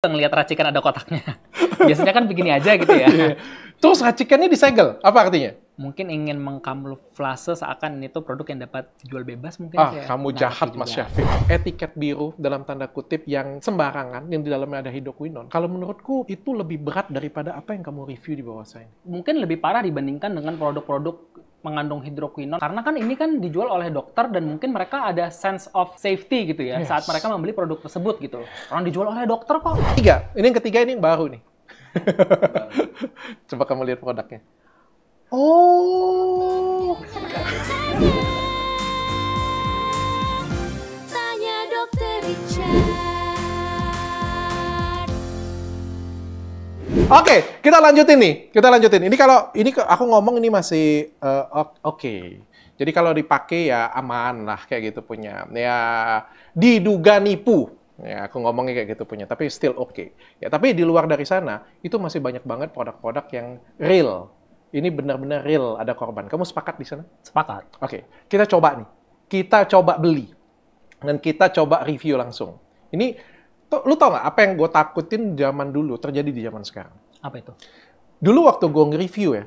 ngelihat racikan ada kotaknya. Biasanya kan begini aja gitu ya. Terus racikannya disegel, apa artinya? Mungkin ingin mengkamuflase seakan ini tuh produk yang dapat dijual bebas mungkin. Kamu jahat Mas Syafiq. Etiket biru dalam tanda kutip yang sembarangan, yang di dalamnya ada hidroquinone. Kalau menurutku itu lebih berat daripada apa yang kamu review di bawah saya. Mungkin lebih parah dibandingkan dengan produk-produk mengandung hidroquinone. Karena kan ini kan dijual oleh dokter dan mungkin mereka ada sense of safety gitu ya saat mereka membeli produk tersebut gitu. Orang dijual oleh dokter kok. Ini yang ketiga, ini yang baru nih. Coba kamu lihat produknya. Oh. Tanya Dokter Richard. Oke, kita lanjutin nih. Ini kalau aku ngomong ini masih oke. Jadi kalau dipakai ya aman lah kayak gitu punya. Ya diduga nipu. Ya aku ngomongnya kayak gitu punya, tapi still oke. Ya tapi di luar dari sana itu masih banyak banget produk-produk yang real. Ini benar-benar real ada korban. Kamu sepakat di sana? Sepakat. Oke, kita coba nih. Kita coba beli dan kita coba review langsung. Ini lu tau nggak apa yang gue takutin zaman dulu terjadi di zaman sekarang? Apa itu? Dulu waktu gue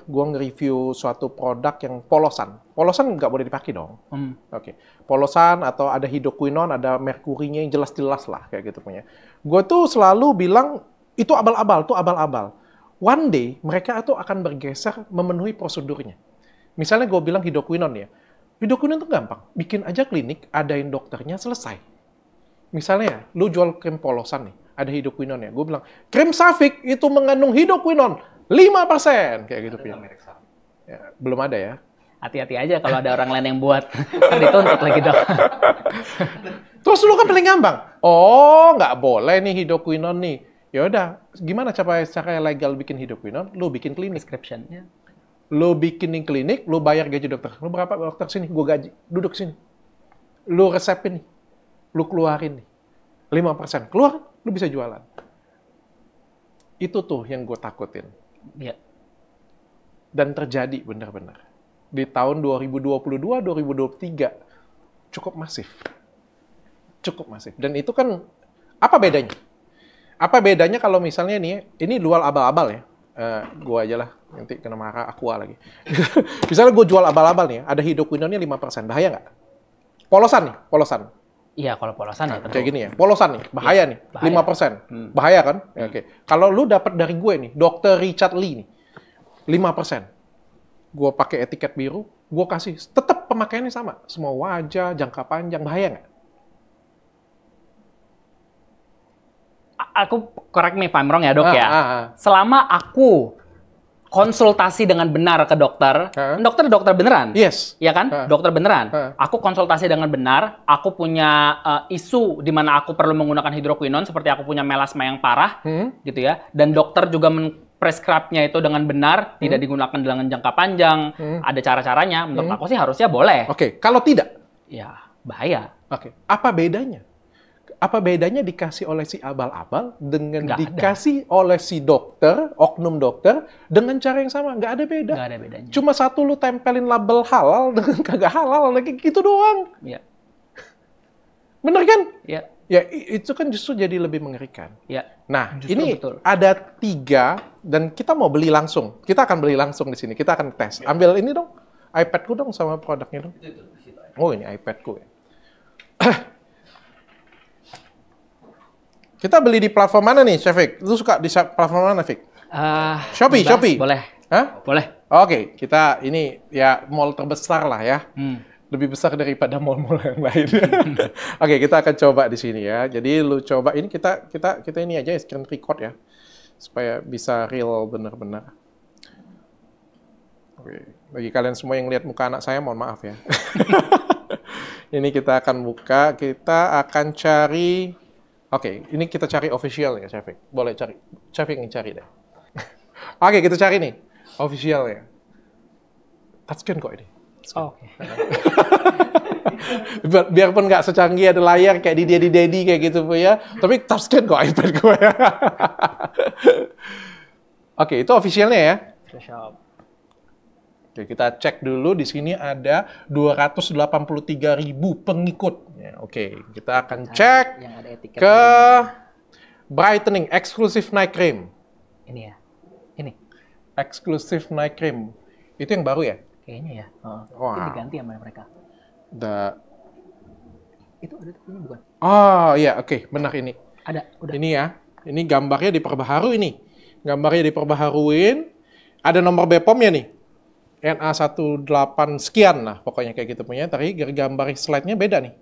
nge-review suatu produk yang polosan. Polosan nggak boleh dipakai dong. Oke. Polosan atau ada hidroquinone, ada merkurinya yang jelas-jelas lah kayak gitu punya. Gue tuh selalu bilang itu abal-abal. One day mereka tuh akan bergeser memenuhi prosedurnya. Misalnya gue bilang hidroquinone ya. Hidroquinone tuh gampang. Bikin aja klinik, adain dokternya, selesai. Misalnya, lu jual krim polosan nih, ada hidroquinone ya. Gue bilang, krim Syafiq itu mengandung hidroquinone 5%. Kayak gitu. Ya, belum ada ya. Hati-hati aja kalau ada orang lain yang buat. Kan dituntut lagi dok. Terus lu kan paling gampang. Oh, nggak boleh nih hidroquinone nih. Ya udah, gimana cara legal bikin hidroquinone? Lu bikin klinik. Prescription-nya. Lu bikinin klinik, lu bayar gaji dokter. Lu berapa dokter sini? Gue gaji. Duduk sini. Lu resepin nih. Lu keluarin nih. 5%. Keluar, lu bisa jualan. Itu tuh yang gue takutin. Iya. Dan terjadi benar-benar. Di tahun 2022-2023 cukup masif. Dan itu kan apa bedanya? Apa bedanya kalau misalnya nih, ini jual abal-abal ya? Gue aja lah, nanti kena marah Aqua lagi. Misalnya gue jual abal-abal nih, ada hidroquinone-nya 5%, bahaya nggak? Polosan. Iya, kalau polosan ya. Kayak gini ya, polosan nih, bahaya nih, bahaya. 5%. Bahaya kan? Ya, oke. Kalau lu dapat dari gue nih, Dr. Richard Lee nih, 5%. Gue pakai etiket biru, gue kasih, tetap pemakaiannya sama. Semua wajah, jangka panjang, bahaya nggak? Aku correct me if I'm wrong ya dok ya. Selama aku konsultasi dengan benar ke dokter, dokter beneran. Yes. Ya kan? Dokter beneran. Aku konsultasi dengan benar, aku punya isu di mana aku perlu menggunakan hidroquinone seperti aku punya melasma yang parah, gitu ya. Dan dokter juga prescribe-nya itu dengan benar, tidak digunakan dengan jangka panjang, ada cara-caranya. Menurut aku sih harusnya boleh. Oke, kalau tidak? Ya, bahaya. Oke, apa bedanya? Apa bedanya dikasih oleh si abal-abal dengan dikasih oleh si dokter, oknum dokter, dengan cara yang sama? Nggak ada beda. Nggak ada bedanya. Cuma satu lu tempelin label halal dengan kagak halal, lagi gitu doang. Iya. Bener kan? Iya. Ya, itu kan justru jadi lebih mengerikan. Iya. Nah, Justru ini betul. ada 3, dan kita mau beli langsung. Kita akan beli langsung di sini. Kita akan tes. Ambil ini dong, iPad-ku dong sama produknya dong. Oh, ini iPad-ku ya. Kita beli di platform mana nih, Syafiq? Lu suka di platform mana, Fik? Shopee. Boleh. Hah? Boleh. Oke, kita ini ya mall terbesar lah ya. Lebih besar daripada mall-mall yang lain. Oke, kita akan coba di sini ya. Jadi lu coba ini kita ini aja screen record ya. Supaya bisa real benar-benar. Oke, bagi kalian semua yang lihat muka anak saya, mohon maaf ya. Ini kita akan buka, kita akan cari. Oke, ini kita cari official ya, Syafiq. Boleh cari. Syafiq yang cari deh. Oke, kita cari nih. Official ya. Touchscreen kok ini. Oke. Biarpun nggak secanggih ada layar kayak di Daddy kayak gitu ya. Tapi touchscreen kok iPad gue ya. Oke, itu officialnya ya. Shop. Oke, kita cek dulu. Di sini ada 283.000 pengikut. Ya, oke, kita akan cek yang ada etiket ke Brightening, Exclusive Night Cream. Ini ya. Ini. Exclusive Night Cream. Itu yang baru ya? Kayaknya ya. Wow. Itu diganti sama mereka. Itu ada tuh, ini bukan? Oh iya, oke, benar ini. Ada, udah. Ini ya. Ini gambarnya diperbaharui nih. Gambarnya diperbaharuin. Ada nomor BPOM-nya nih. NA18 sekian lah, pokoknya kayak gitu punya. Tapi gambar slide-nya beda nih.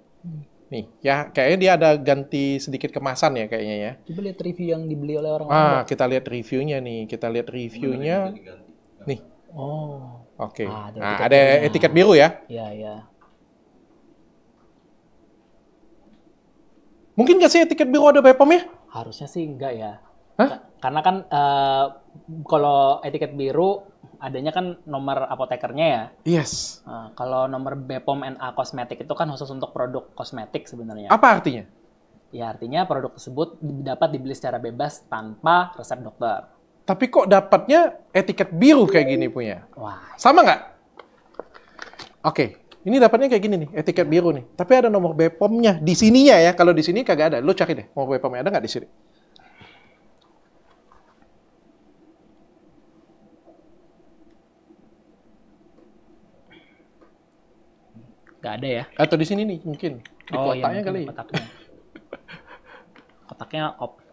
Nih, ya kayaknya dia ada ganti sedikit kemasan ya kayaknya ya. Coba lihat review yang dibeli oleh orang-orang. Kita lihat reviewnya nih. Kita lihat reviewnya. Nih. Oh. Oke. Ada Ada etiket biru ya. Iya, iya. Mungkin nggak sih etiket biru ada BPOM-nya? Harusnya sih enggak ya. Hah? Karena kan kalau etiket biru adanya kan nomor apotekernya ya. Yes. Kalau nomor BPOM NA kosmetik itu kan khusus untuk produk kosmetik sebenarnya. Apa artinya? Ya artinya produk tersebut dapat dibeli secara bebas tanpa resep dokter. Tapi kok dapatnya etiket biru kayak gini punya? Wah. Sama nggak? Oke. Ini dapatnya kayak gini nih, etiket biru nih. Tapi ada nomor BPOM-nya. Di sininya ya, kalau di sini kagak ada. Lu cari deh, nomor BPOM-nya ada nggak di sini? Nggak ada ya? Atau di sini nih, mungkin. Di kotaknya kali. Kotaknya. Kotaknya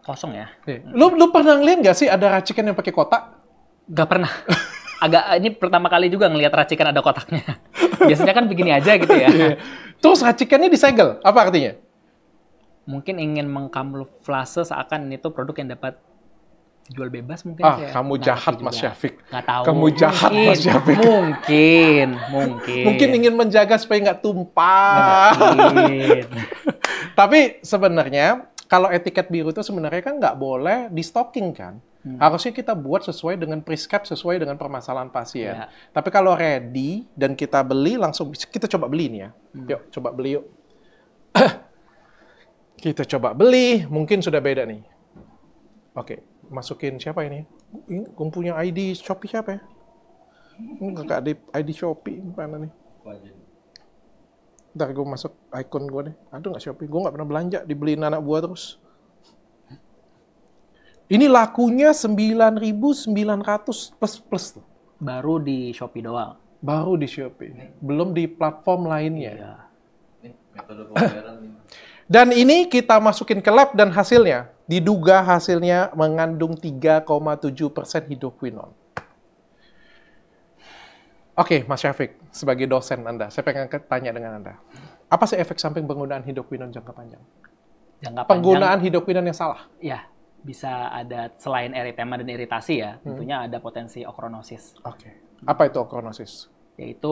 kosong ya? Lu pernah ngeliat nggak sih ada racikan yang pakai kotak? Nggak pernah. Ini pertama kali juga ngelihat racikan ada kotaknya. Biasanya kan begini aja gitu ya. Terus racikannya disegel, apa artinya? Mungkin ingin mengkamuflase seakan ini tuh produk yang dapat jual bebas mungkin. Kamu jahat Mas Syafiq. Nggak tahu. Kamu jahat Mas Syafiq. Mungkin. Mungkin ingin menjaga supaya nggak tumpah. Mungkin. Tapi sebenarnya kalau etiket biru itu sebenarnya kan nggak boleh di stocking kan. Harusnya kita buat sesuai dengan prescribe, sesuai dengan permasalahan pasien. Ya. Tapi kalau ready dan kita beli langsung, kita coba beli nih ya. Yuk, coba beli yuk. Kita coba beli, mungkin sudah beda nih. Oke, masukin siapa ini? Ini gue punya ID Shopee siapa ya? Enggak ada ID Shopee, mana nih? Ntar gue masuk icon gue deh. Aduh nggak Shopee, gue nggak pernah belanja, dibeliin anak buah terus. Ini lakunya 9.900 plus tuh. Baru di Shopee doang. Baru di Shopee. Belum di platform lainnya. Iya. Ini metode pembayaran ini. Dan ini kita masukin ke lab dan hasilnya. Diduga hasilnya mengandung 3,7% hidroquinone. Oke, Mas Syafiq, sebagai dosen Anda, saya pengen tanya dengan Anda. Apa sih efek samping penggunaan hidroquinone jangka panjang? Penggunaan hidroquinone yang salah? Ya. Bisa ada selain eritema dan iritasi ya, tentunya ada potensi okronosis. Oke. Apa itu okronosis? Yaitu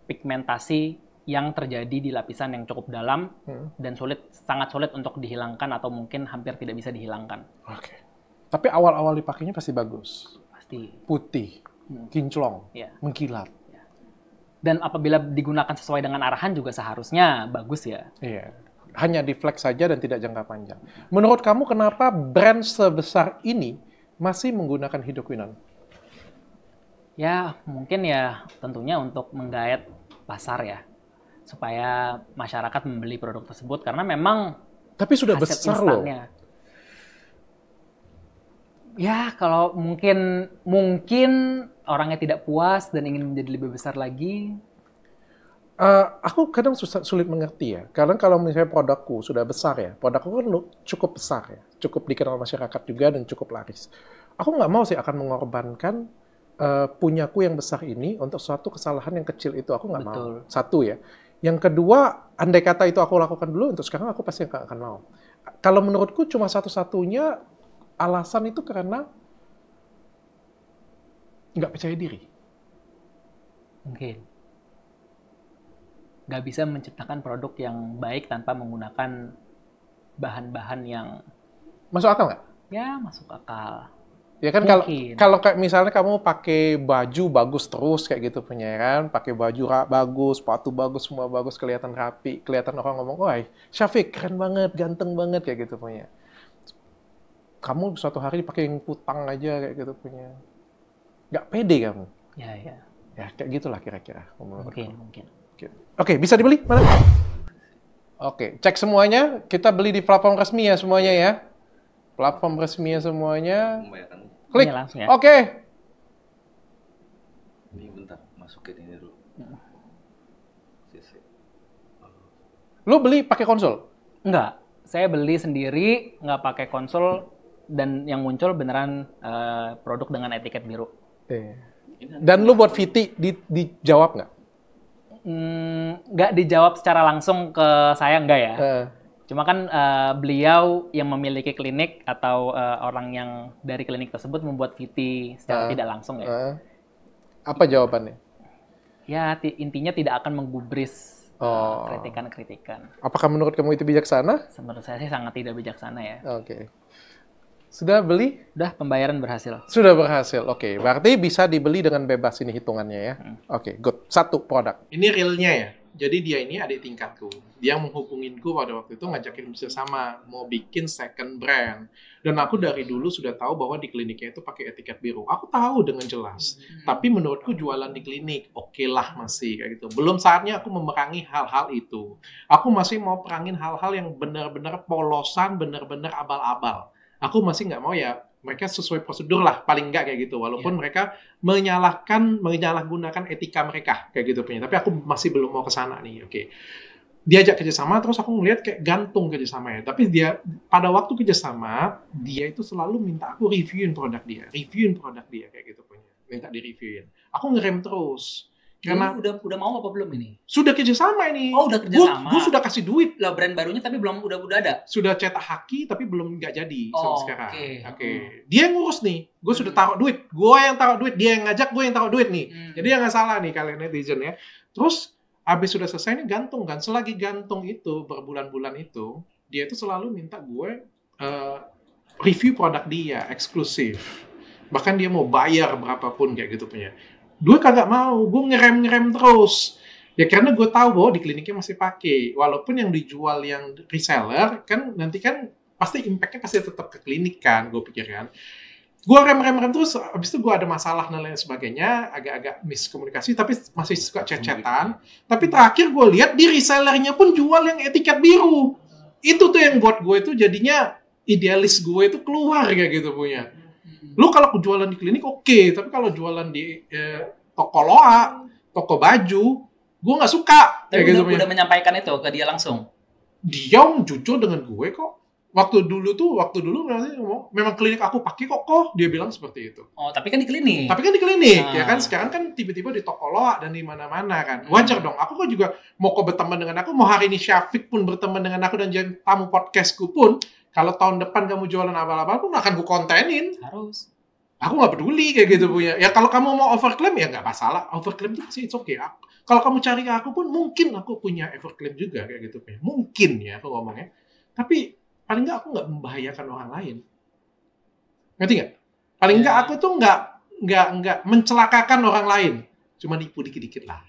pigmentasi yang terjadi di lapisan yang cukup dalam dan sangat sulit untuk dihilangkan atau mungkin hampir tidak bisa dihilangkan. Oke. Tapi awal-awal dipakainya pasti bagus. Pasti. Putih, kinclong, mengkilat. Ya. Dan apabila digunakan sesuai dengan arahan juga seharusnya bagus ya. Iya. Hanya di flex saja dan tidak jangka panjang. Menurut kamu kenapa brand sebesar ini masih menggunakan hidroquinone? Ya, mungkin ya tentunya untuk menggait pasar ya. Supaya masyarakat membeli produk tersebut karena memang tapi sudah besar loh. Ya, kalau mungkin orangnya tidak puas dan ingin menjadi lebih besar lagi. Aku kadang sulit mengerti ya. Karena kalau misalnya produkku sudah besar ya, produkku kan cukup besar ya, cukup dikenal masyarakat juga dan cukup laris. Aku nggak mau sih akan mengorbankan punyaku yang besar ini untuk suatu kesalahan yang kecil itu. Aku nggak mau. Satu ya. Yang kedua, andai kata itu aku lakukan dulu, untuk sekarang aku pasti nggak akan mau. Kalau menurutku cuma satu-satunya alasan itu karena nggak percaya diri. Mungkin. Nggak bisa menciptakan produk yang baik tanpa menggunakan bahan-bahan yang... Masuk akal nggak? Ya, masuk akal. Ya kan kalau kayak misalnya kamu pakai baju bagus terus kayak gitu punya kan, pakai baju bagus, sepatu bagus, semua bagus, kelihatan rapi, kelihatan orang ngomong, "Wah, Syafiq keren banget, ganteng banget," kayak gitu punya. Kamu suatu hari pakai yang putang aja kayak gitu punya. Nggak pede kamu. Ya. Ya, kayak gitulah kira-kira. Mungkin. Oke, bisa dibeli? Mana? Oke, cek semuanya. Kita beli di platform resmi ya semuanya ya. Platform resminya semuanya. Membayarkan. Klik. Ini langsung ya. Oke. Ini bentar, masukin ini dulu. CC. Lu beli pakai konsol? Enggak, saya beli sendiri, nggak pakai konsol, dan yang muncul beneran produk dengan etiket biru. Dan lu buat VT dijawab nggak? Nggak dijawab secara langsung ke saya, enggak ya. Cuma kan beliau yang memiliki klinik atau orang yang dari klinik tersebut membuat VT secara tidak langsung ya. Apa jawabannya? Ya, intinya tidak akan menggubris kritikan-kritikan. Apakah menurut kamu itu bijaksana? Menurut saya sih sangat tidak bijaksana ya. Oke. Sudah beli? Udah, pembayaran berhasil. Sudah berhasil. Oke, berarti bisa dibeli dengan bebas ini hitungannya ya. Oke, good. Satu produk. Ini realnya ya. Jadi dia ini adik tingkatku. Dia menghubunginku pada waktu itu ngajakin bisa sama mau bikin second brand. Dan aku dari dulu sudah tahu bahwa di kliniknya itu pakai etiket biru. Aku tahu dengan jelas. Tapi menurutku jualan di klinik oke lah masih kayak gitu. Belum saatnya aku memerangi hal-hal itu. Aku masih mau perangin hal-hal yang benar-benar polosan, benar-benar abal-abal. Aku masih nggak mau ya mereka sesuai prosedur lah, paling nggak kayak gitu. Walaupun mereka menyalahgunakan etika mereka kayak gitu punya. Tapi aku masih belum mau ke sana nih. Oke. Diajak kerjasama, terus aku ngeliat kayak gantung kerjasamanya. Tapi dia pada waktu kerjasama, dia itu selalu minta aku reviewin produk dia kayak gitu punya. Minta di-reviewin. Aku ngerem terus. Karena udah mau apa belum ini? sudah kerjasama ini. Oh, udah kerjasama. Gue sudah kasih duit. Lah, brand barunya tapi belum udah ada. Sudah cetak haki tapi belum nggak jadi sampai sekarang. Oke. Dia yang ngurus nih. Gue sudah taruh duit. Gue yang taruh duit. Dia yang ngajak. Gue yang taruh duit nih. Jadi ya nggak salah nih kalian netizen ya. Terus abis sudah selesai nih gantung kan. Selagi gantung itu berbulan-bulan itu, dia itu selalu minta gue review produk dia eksklusif. Bahkan dia mau bayar berapapun kayak gitu punya. Gue kagak mau, gue ngerem terus. Ya karena gue tahu bahwa di kliniknya masih pakai. Walaupun yang dijual yang reseller, kan nanti kan pasti impact-nya pasti tetap ke klinik kan, gue pikir kan. Gue rem terus, habis itu gue ada masalah dan lain sebagainya, agak-agak miskomunikasi, tapi masih suka cecetan. Tapi terakhir gue lihat di resellernya pun jual yang etiket biru. Itu tuh yang buat gue itu jadinya idealis gue itu keluar kayak gitu punya. Lu kalau jualan di klinik oke, tapi kalau jualan di toko loa, toko baju, gue nggak suka. Tapi kayak udah menyampaikan itu ke dia langsung. Dia jujur dengan gue kok. Waktu dulu memang klinik aku pakai kok dia bilang seperti itu. Oh, tapi kan di klinik. Ya kan sekarang kan tiba-tiba di toko loa dan di mana-mana kan. Wajar dong. Aku kan juga mau kok berteman dengan aku, mau hari ini Syafiq pun berteman dengan aku dan jadi tamu podcastku pun. Kalau tahun depan kamu jualan abal-abal pun akan gue kontenin. Harus. Aku nggak peduli kayak gitu punya. Ya kalau kamu mau overclaim ya nggak masalah. Overclaim itu sih it's okay. Kalau kamu cari ke aku pun mungkin aku punya overclaim juga kayak gitu punya. Mungkin ya aku ngomongnya. Tapi paling nggak aku nggak membahayakan orang lain. Ngerti nggak? Paling nggak aku tuh nggak mencelakakan orang lain. Cuma nipu dikit-dikit lah.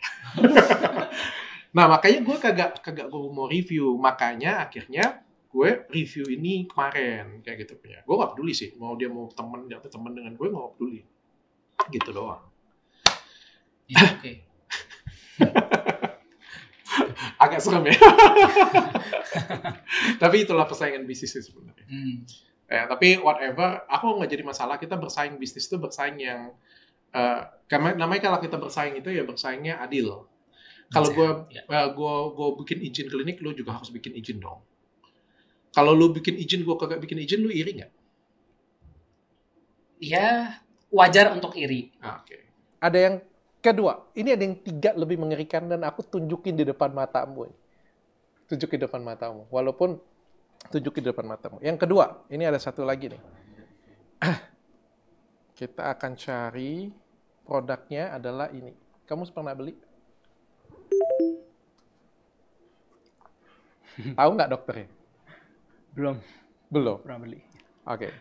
Nah makanya gue kagak gue mau review. Makanya akhirnya gue review ini kemarin kayak gitu punya. Gue gak peduli sih mau dia mau temen dengan gue, gak peduli gitu doang. Ya, oke. Agak serem ya. Tapi itulah persaingan bisnis sebenarnya. Tapi whatever, aku nggak jadi masalah. Kita bersaing bisnis itu bersaing yang namanya kalau kita bersaing itu ya bersaingnya adil. Kalau gue bikin izin klinik, lu juga harus bikin izin dong. Kalau lu bikin izin, gue kagak bikin izin, lu iri nggak? Ya, wajar untuk iri. Oke. Ada yang kedua. Ini ada yang 3 lebih mengerikan dan aku tunjukin di depan matamu. Tunjukin di depan matamu. Walaupun tunjukin di depan matamu. Yang kedua, ini ada satu lagi nih. Kita akan cari produknya adalah ini. Kamu pernah beli? Tahu nggak dokternya? Belum. Pernah beli. Oke.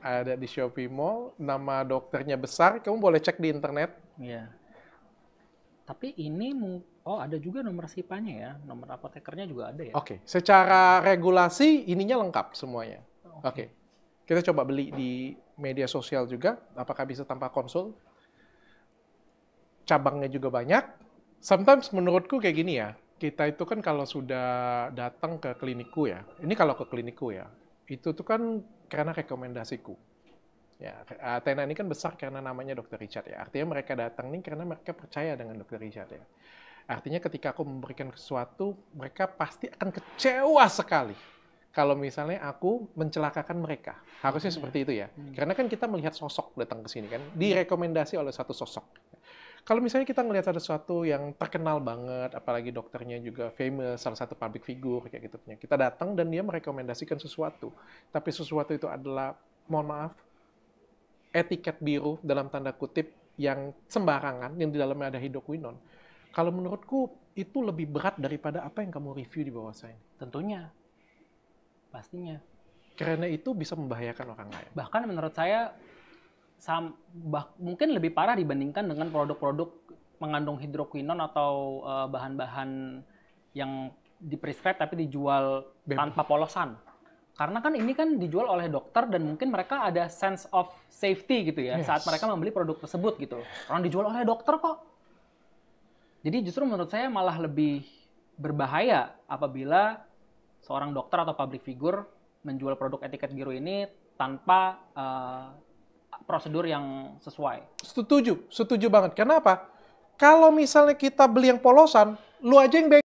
Ada di Shopee Mall, nama dokternya besar, kamu boleh cek di internet. Iya. Tapi ini, ada juga nomor SIPA-nya ya, nomor apotekernya juga ada ya. Oke. Secara regulasi, ininya lengkap semuanya. Oke. Kita coba beli di media sosial juga, apakah bisa tanpa konsul. Cabangnya juga banyak. Sometimes menurutku kayak gini ya, kita itu kan kalau sudah datang ke klinikku ya, ini kalau ke klinikku ya, itu tuh kan karena rekomendasiku. Ya, Athena ini kan besar karena namanya Dr. Richard ya. Artinya mereka datang nih karena mereka percaya dengan Dr. Richard ya. Artinya ketika aku memberikan sesuatu, mereka pasti akan kecewa sekali kalau misalnya aku mencelakakan mereka. Harusnya seperti itu ya. Karena kan kita melihat sosok datang ke sini kan, direkomendasi oleh satu sosok. Kalau misalnya kita melihat ada sesuatu yang terkenal banget, apalagi dokternya juga famous, salah satu public figure kayak gitu punya. Kita datang dan dia merekomendasikan sesuatu. Tapi sesuatu itu adalah, mohon maaf, etiket biru dalam tanda kutip yang sembarangan, yang di dalamnya ada hidroquinon. Kalau menurutku itu lebih berat daripada apa yang kamu review di bawah saya. Tentunya. Pastinya. Karena itu bisa membahayakan orang lain. Bahkan menurut saya mungkin lebih parah dibandingkan dengan produk-produk mengandung hidroquinon atau bahan-bahan yang diprescribe tapi dijual tanpa polosan. Karena kan ini kan dijual oleh dokter dan mungkin mereka ada sense of safety gitu ya saat mereka membeli produk tersebut gitu. Orang dijual oleh dokter kok. Jadi justru menurut saya malah lebih berbahaya apabila seorang dokter atau public figure menjual produk etiket biru ini tanpa prosedur yang sesuai. Setuju banget. Kenapa? Kalau misalnya kita beli yang polosan, lu aja yang bego.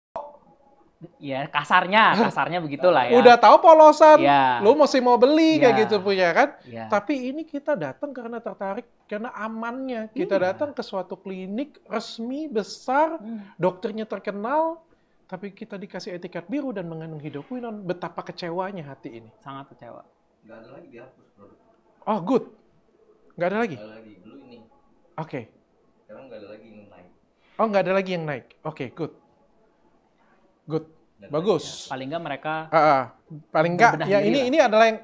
Ya, kasarnya begitulah ya. Udah tahu polosan, ya. Lu mesti mau beli kayak gitu punya kan. Ya. Tapi ini kita datang karena tertarik, karena amannya. Kita datang ke suatu klinik resmi, besar, dokternya terkenal, tapi kita dikasih etiket biru dan mengandung hidroquinon. Betapa kecewanya hati ini. Sangat kecewa. Nggak ada lagi dihapus produk. Oh, good. Nggak ada lagi? Nggak ada lagi. Dulu ini. Oke. Sekarang nggak ada lagi yang naik. Oh, nggak ada lagi yang naik. Oke, good. Good. Bagus. Ya, paling nggak mereka paling nggak ya ini adalah yang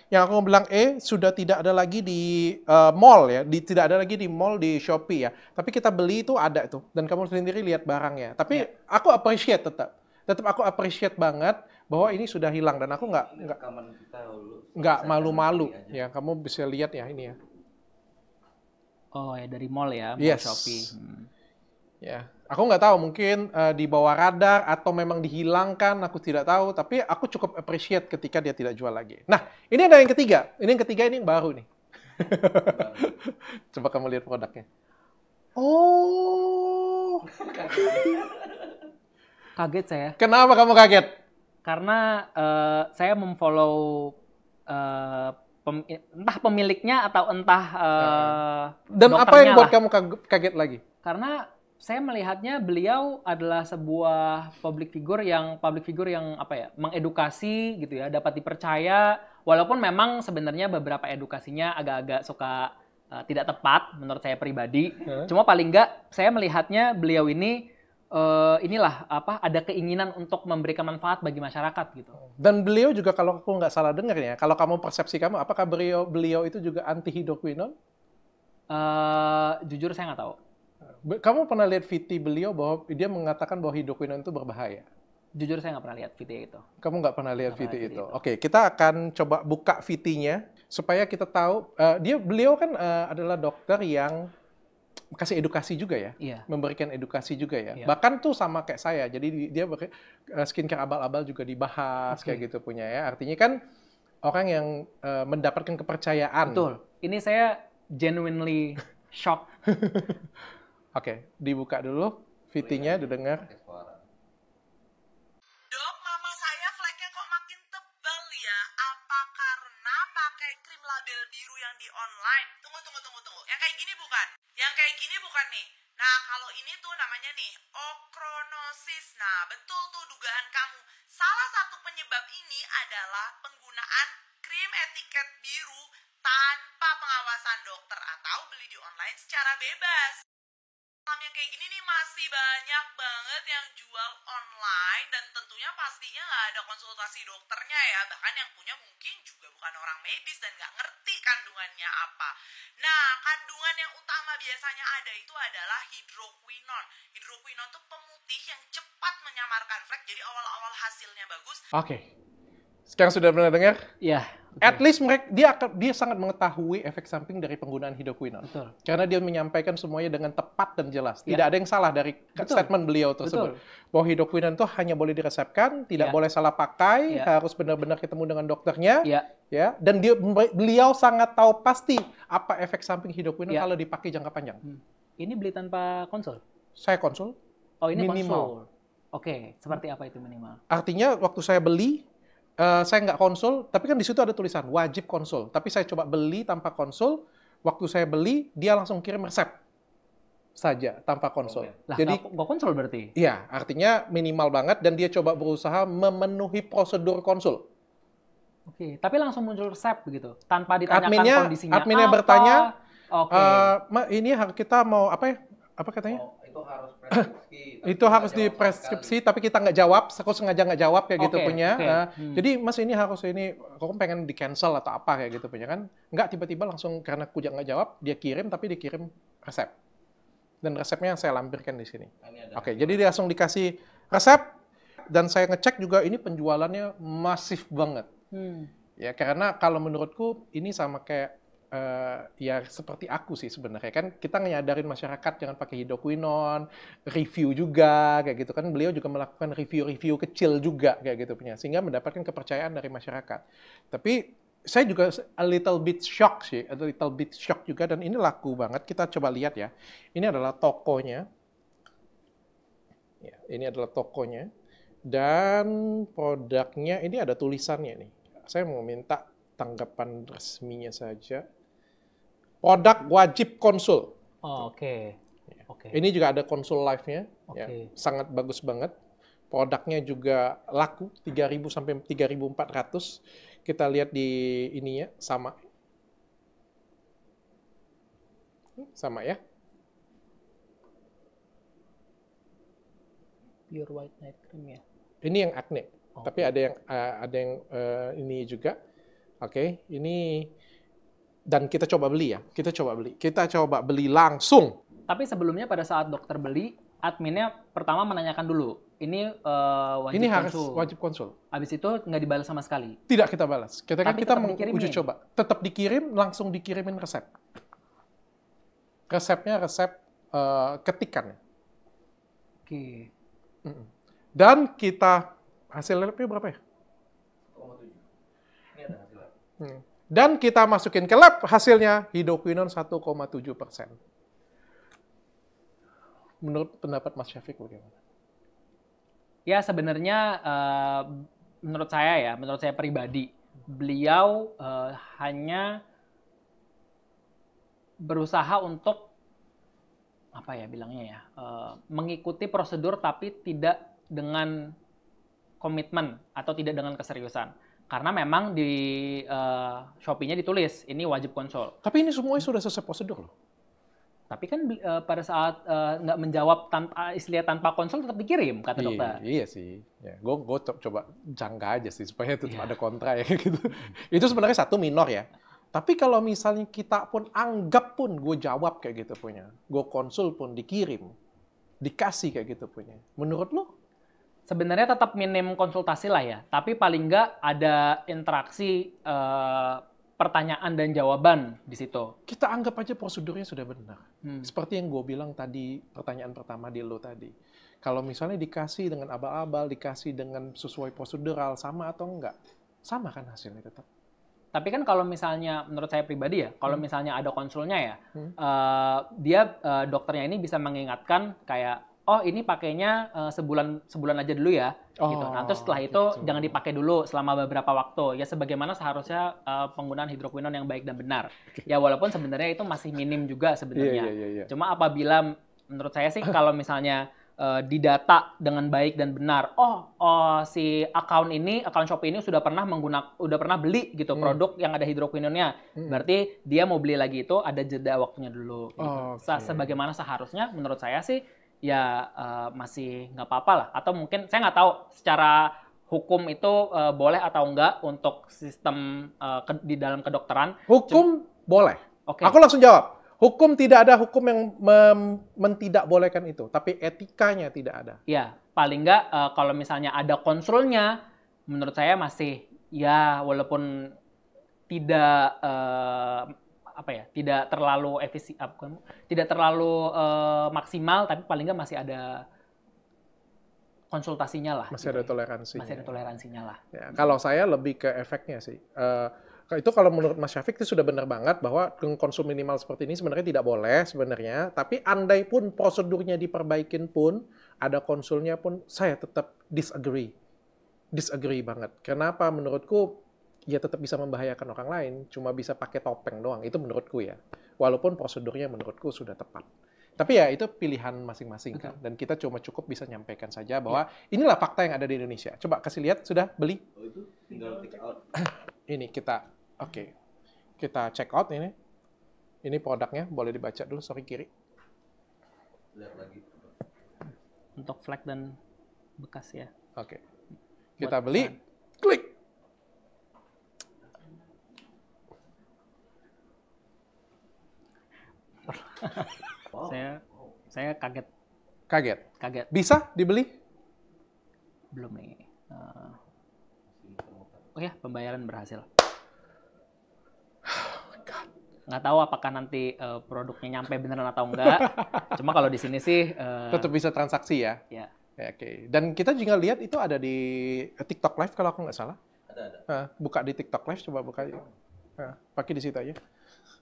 yang aku bilang sudah tidak ada lagi di mall ya, tidak ada lagi di mall di Shopee ya. Tapi kita beli itu ada itu dan kamu sendiri lihat barangnya. Tapi aku appreciate tetap aku appreciate banget bahwa ini sudah hilang dan aku nggak malu-malu ya. Kamu bisa lihat ya ini ya. Oh ya dari mall ya, mall yes. Shopee. Ya, aku nggak tahu mungkin di bawah radar atau memang dihilangkan, aku tidak tahu. Tapi aku cukup appreciate ketika dia tidak jual lagi. Nah, ini ada yang ketiga. Ini yang baru nih. Coba kamu lihat produknya. Oh, kaget saya. Kenapa kamu kaget? Karena saya memfollow entah pemiliknya atau entah dan apa yang buat kamu kaget lagi? Karena saya melihatnya beliau adalah sebuah public figure yang apa ya, mengedukasi gitu ya, dapat dipercaya walaupun memang sebenarnya beberapa edukasinya agak-agak suka tidak tepat menurut saya pribadi. Cuma paling enggak saya melihatnya beliau ini ada keinginan untuk memberikan manfaat bagi masyarakat gitu. Dan beliau juga kalau aku nggak salah dengar ya, kalau kamu persepsi kamu, apakah beliau itu juga anti hidroquinon? Jujur saya nggak tahu. Kamu pernah lihat VT beliau bahwa dia mengatakan bahwa hidroquinon itu berbahaya? Jujur saya nggak pernah lihat VT itu. Kamu nggak pernah lihat VT itu? Oke, kita akan coba buka VT-nya supaya kita tahu. Beliau kan adalah dokter yang kasih edukasi juga ya, memberikan edukasi juga ya. Bahkan tuh sama kayak saya, jadi dia skincare abal-abal juga dibahas kayak gitu punya ya. Artinya kan orang yang mendapatkan kepercayaan. Betul. Ini saya genuinely shock. Oke, dibuka dulu VT-nya, didengar. Dok, mama saya fleknya kok makin tebal ya? Apa karena pakai krim label biru yang di online? Tunggu. Yang kayak gini bukan? Yang kayak gini bukan nih? Nah, kalau ini tuh namanya nih, ochronosis. Nah, betul tuh dugaan kamu. Salah satu penyebab ini adalah penggunaan krim etiket biru tanpa pengawasan dokter atau beli di online secara bebas. Yang kayak gini nih masih banyak banget yang jual online dan tentunya pastinya nggak ada konsultasi dokternya ya. Bahkan yang punya mungkin juga bukan orang medis dan nggak ngerti kandungannya apa. Nah, kandungan yang utama biasanya ada itu adalah hidroquinon. Hidroquinon tuh pemutih yang cepat menyamarkan flek, jadi awal-awal hasilnya bagus. Oke. Sekarang sudah pernah dengar? Iya. At least dia sangat mengetahui efek samping dari penggunaan hidroquinon. Betul. Karena dia menyampaikan semuanya dengan tepat dan jelas. Tidak ada yang salah dari statement beliau tersebut. Bahwa hidroquinon itu hanya boleh diresepkan, tidak boleh salah pakai, harus benar-benar ketemu dengan dokternya. Ya, dan beliau sangat tahu pasti apa efek samping hidroquinon kalau dipakai jangka panjang. Ini beli tanpa konsul? Saya konsul. Oh, ini minimal. konsul. Oke, seperti apa itu minimal? Artinya waktu saya beli, saya nggak konsul, tapi kan di situ ada tulisan wajib konsul. Tapi saya coba beli tanpa konsul. Waktu saya beli, dia langsung kirim resep saja tanpa konsul. Lah, jadi nggak konsul berarti? Iya, artinya minimal banget dan dia coba berusaha memenuhi prosedur konsul. Oke, tapi langsung muncul resep begitu, tanpa ditanyakan kondisinya. Adminnya apa? bertanya, Oke. kita mau apa ya? Apa katanya? Itu harus preskripsi. Itu harus dipreskripsi, tapi kita nggak jawab, aku sengaja nggak jawab kayak gitu punya. Jadi Mas ini harus aku pengen di cancel atau apa kayak gitu punya kan? Nggak tiba-tiba langsung karena aku nggak jawab, dia kirim tapi dikirim resep. Dan resepnya saya lampirkan di sini. Oke, jadi dia langsung dikasih resep dan saya ngecek juga ini penjualannya masif banget. Ya karena kalau menurutku ini sama kayak ya seperti aku sih sebenarnya kan kita nyadarin masyarakat jangan pakai hidroquinon, review juga kayak gitu kan beliau juga melakukan review-review kecil juga kayak gitu punya sehingga mendapatkan kepercayaan dari masyarakat. Tapi saya juga a little bit shock juga dan ini laku banget. Kita coba lihat ya. Ini adalah tokonya. Ya, ini adalah tokonya dan produknya ini ada tulisannya nih. Saya mau minta tanggapan resminya saja. Produk wajib konsul. Oke. Ini juga ada konsul live-nya. Ya, sangat bagus banget. Produknya juga laku 3.000 sampai 3.400. Kita lihat di ininya sama. Sama ya. Pure white night cream ya. Ini yang acne. Tapi ada yang ini juga. Oke, ini dan kita coba beli ya. Kita coba beli langsung. Tapi sebelumnya pada saat dokter beli, adminnya pertama menanyakan dulu. Ini wajib ini konsul. Harus wajib konsul. Habis itu nggak dibalas sama sekali. Tidak kita balas. Kita mau uji ya? coba. Tetap dikirim, langsung dikirimin resep. Resepnya resep ketikan. Oke. Dan kita hasil labnya berapa ya? 1,7. Ini ada hasil lab. Dan kita masukin ke lab hasilnya hidroquinon 1,7%. Menurut pendapat Mas Syafiq bagaimana? Ya sebenarnya menurut saya pribadi, beliau hanya berusaha untuk apa ya bilangnya ya, mengikuti prosedur tapi tidak dengan komitmen atau tidak dengan keseriusan. Karena memang di Shopee-nya ditulis ini wajib konsul. Tapi ini semuanya sudah selesai prosedur loh. Tapi kan pada saat nggak menjawab tanpa konsul tetap dikirim kata dokter. Iya sih. Ya, gue coba jangka aja sih supaya tetap ada kontra ya gitu. Itu sebenarnya satu minor ya. Tapi kalau misalnya kita pun anggap pun gue jawab kayak gitu punya, gue konsul pun dikirim, dikasih kayak gitu punya. Menurut lo? Sebenarnya tetap minim konsultasi lah ya, tapi paling nggak ada interaksi pertanyaan dan jawaban di situ. Kita anggap aja prosedurnya sudah benar. Seperti yang gue bilang tadi, pertanyaan pertama di lo tadi. Kalau misalnya dikasih dengan abal-abal, dikasih dengan sesuai prosedural, sama atau enggak? Sama kan hasilnya tetap. Tapi kan kalau misalnya, menurut saya pribadi ya, kalau misalnya ada konsulnya ya, dia dokternya ini bisa mengingatkan kayak, oh ini pakainya sebulan aja dulu ya, gitu. Nah terus setelah itu jangan dipakai dulu selama beberapa waktu, ya sebagaimana seharusnya penggunaan hidroquinon yang baik dan benar. Ya walaupun sebenarnya itu masih minim juga sebenarnya. Cuma apabila menurut saya sih kalau misalnya didata dengan baik dan benar, si akun Shopee ini sudah pernah beli gitu produk yang ada hidroquinonnya, berarti dia mau beli lagi itu ada jeda waktunya dulu. Gitu. Sebagaimana seharusnya menurut saya sih ya masih nggak apa-apa lah. Atau mungkin saya nggak tahu secara hukum itu boleh atau enggak untuk sistem di dalam kedokteran. Hukum boleh. Okay. Aku langsung jawab. Hukum tidak ada hukum yang mentidakbolehkan itu, tapi etikanya tidak ada. Ya, paling nggak kalau misalnya ada konsulnya, menurut saya masih ya walaupun tidak tidak terlalu tidak terlalu maksimal, tapi paling nggak masih ada konsultasinya lah. Masih ada toleransinya. Masih ada toleransinya lah. Ya, kalau saya lebih ke efeknya sih. Itu kalau menurut Mas Syafiq itu sudah benar banget bahwa konsum minimal seperti ini sebenarnya tidak boleh sebenarnya. Tapi andai pun prosedurnya diperbaikin pun, ada konsulnya pun, saya tetap disagree banget. Kenapa? Menurutku ya tetap bisa membahayakan orang lain, cuma bisa pakai topeng doang. Itu menurutku ya. Walaupun prosedurnya menurutku sudah tepat. Tapi ya itu pilihan masing-masing kan. Dan kita cukup bisa nyampaikan saja bahwa inilah fakta yang ada di Indonesia. Coba kasih lihat, sudah beli? Oh itu tinggal take out. Ini kita, kita check out ini. Ini produknya, boleh dibaca dulu, sorry kiri. Lihat lagi. Untuk flek dan bekas ya. Oke. Kita beli, klik. Wow. Saya kaget. Kaget. Bisa dibeli? Belum nih. Oh ya, pembayaran berhasil. Nggak tahu apakah nanti produknya nyampe beneran atau enggak. Cuma kalau di sini sih tetap bisa transaksi ya. Ya. Ya, oke. Dan kita juga lihat itu ada di TikTok Live kalau aku nggak salah. Ada. Buka di TikTok Live, coba buka. Pakai di situ aja.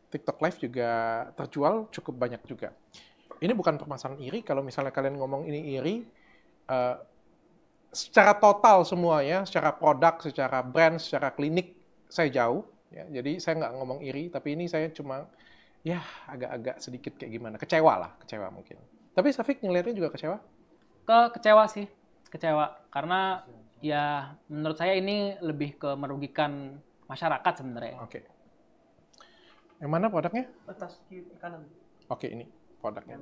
TikTok Live juga terjual cukup banyak juga. Ini bukan permasalahan iri. Kalau misalnya kalian ngomong ini iri, secara total semuanya, secara produk, secara brand, secara klinik, saya jauh. Ya, jadi saya nggak ngomong iri, tapi ini saya cuma ya agak-agak sedikit kayak gimana. Kecewa mungkin. Tapi Syafiq ngelihatnya juga kecewa? Kecewa sih. Kecewa. Karena ya menurut saya ini lebih ke merugikan masyarakat sebenarnya. Oke. Yang mana produknya? Atas kiri kanan. Oke, ini produknya.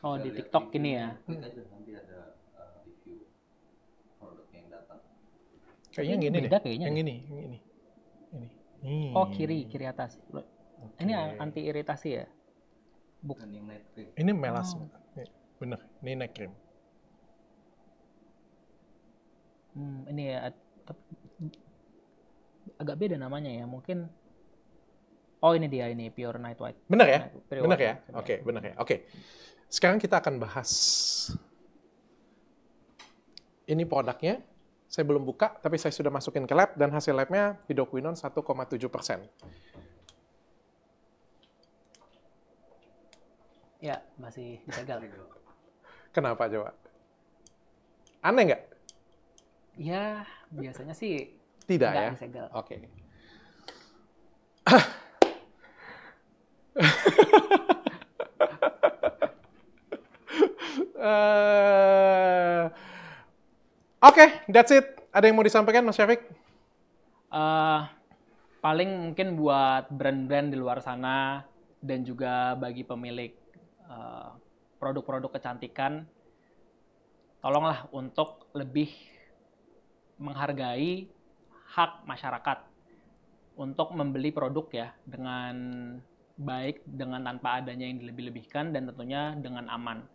Oh, di TikTok ini ya. Klik aja, nanti ada review produk yang datang. Kayaknya yang ini beda deh. kayaknya Yang deh. ini. Ini. Oh, kiri atas. Ini anti iritasi ya? Bukan yang night cream. Ini melas. Bener, ini night cream. Ini ya agak beda namanya ya, mungkin. Oh, ini dia, ini Pure Night White. Bener ya? Pure Bener White. ya? Oke, bener ya. Oke. Sekarang kita akan bahas. Ini produknya. Saya belum buka, tapi saya sudah masukin ke lab, dan hasil labnya hidroquinone 1,7%. Ya, masih disegel. Kenapa coba? Aneh nggak? Ya, biasanya sih Tidak nggak ya? disegel. Oke. Oke, that's it. Ada yang mau disampaikan, Mas Syafiq? Paling mungkin buat brand-brand di luar sana dan juga bagi pemilik produk-produk kecantikan, tolonglah untuk lebih menghargai hak masyarakat untuk membeli produk ya dengan baik, dengan tanpa adanya yang dilebih-lebihkan, dan tentunya dengan aman.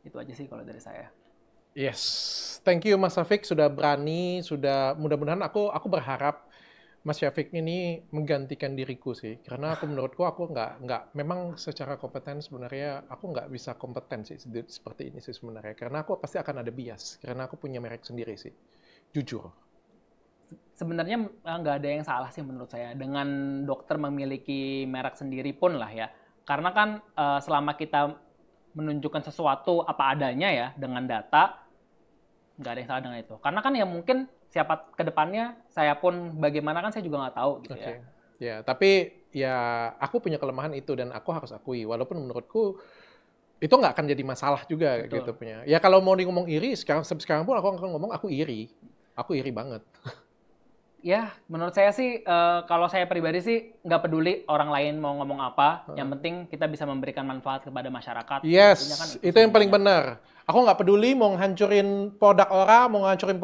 Itu aja sih kalau dari saya. Yes, thank you Mas Syafiq sudah berani, sudah mudah-mudahan aku berharap Mas Syafiq ini menggantikan diriku sih, karena menurutku aku nggak memang secara kompeten sebenarnya aku nggak bisa kompeten sih seperti ini sih sebenarnya, karena aku pasti akan ada bias, karena aku punya merek sendiri sih, jujur. Sebenarnya nggak ada yang salah sih menurut saya dengan dokter memiliki merek sendiri pun lah ya, karena kan selama kita menunjukkan sesuatu apa adanya ya dengan data, nggak ada yang salah dengan itu. Karena kan ya mungkin siapa ke depannya, saya pun bagaimana kan saya juga nggak tahu gitu ya. Ya, tapi ya aku punya kelemahan itu dan aku harus akui, walaupun menurutku itu nggak akan jadi masalah juga. Betul. Gitu punya. Ya kalau mau ngomong iri, sekarang pun aku akan ngomong aku iri banget. Ya, menurut saya sih kalau saya pribadi sih nggak peduli orang lain mau ngomong apa, yang penting kita bisa memberikan manfaat kepada masyarakat. Yes, kan itu yang paling benar. Aku nggak peduli mau ngancurin produk orang, mau ngancurin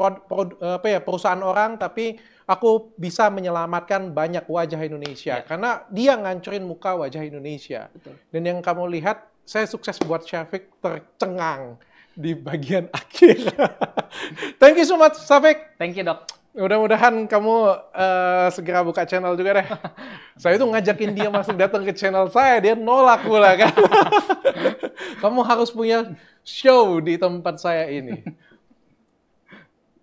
perusahaan orang, tapi aku bisa menyelamatkan banyak wajah Indonesia. Karena dia ngancurin muka wajah Indonesia. Betul. Dan yang kamu lihat, saya sukses buat Syafiq tercengang di bagian akhir. Thank you so much, Syafiq. Thank you, Dok. Mudah-mudahan kamu segera buka channel juga deh. Saya tuh ngajakin dia masuk datang ke channel saya, dia nolak pula kan. Kamu harus punya show di tempat saya ini.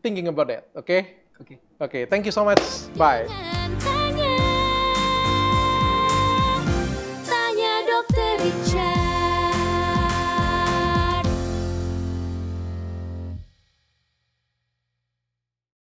Thinking about that, okay? Oke. Okay, thank you so much. Bye. Jangan